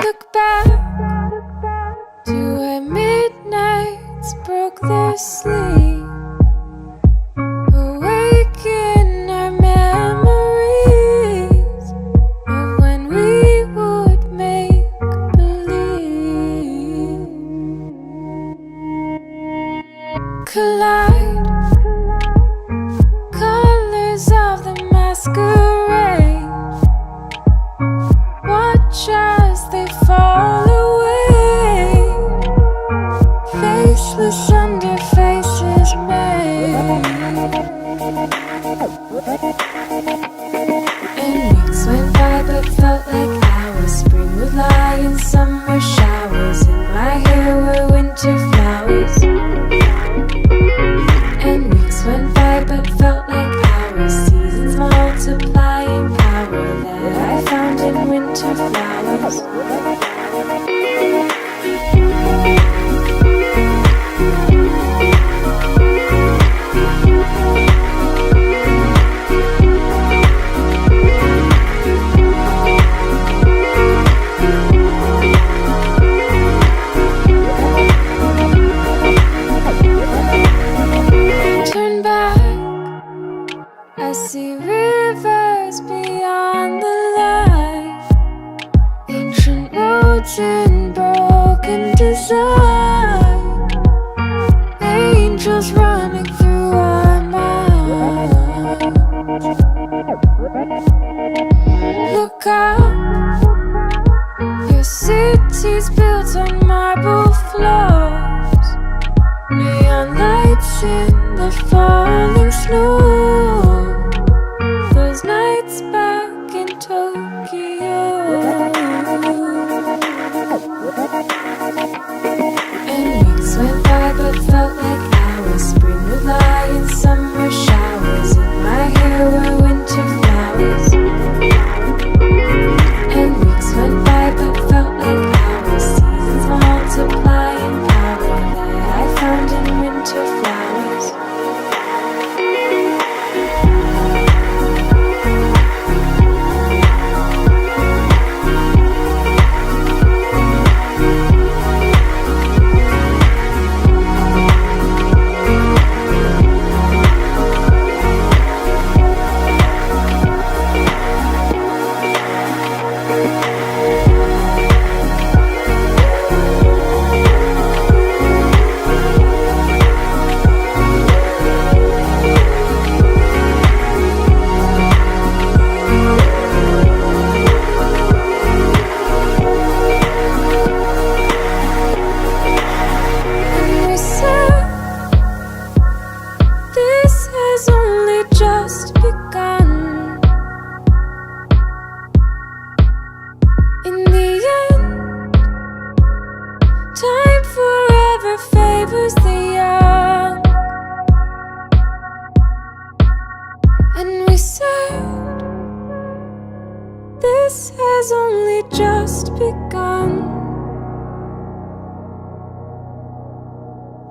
Look back to when midnights broke their sleep, awaken our memories of when we would make believe. Collide colors of the masquerade. Watch as they fall away, faceless under faces made. And weeks went by but felt like hours. Spring would lie in summer showers. In my hair were winter flowers. And weeks went by but felt like hours. Seasons multiplying power that I found in winter flowers. Turn back, I see rivers beyond the light, ancient roads in broken design, angels running through our minds. Look out, your city's built on marble floors, neon lights in the falling snow. Those nights back in Tokyo. And weeks went by but felt like hours. Spring would lie in summer showers. In my hair were winter flowers. And weeks went by but felt like hours. Seasons multiplying power that I found in winter flowers. And we said, this has only just begun. In the end, time forever favors the young. And we said, this has only just begun.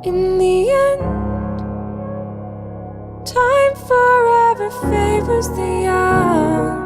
In the end, time forever favors the young.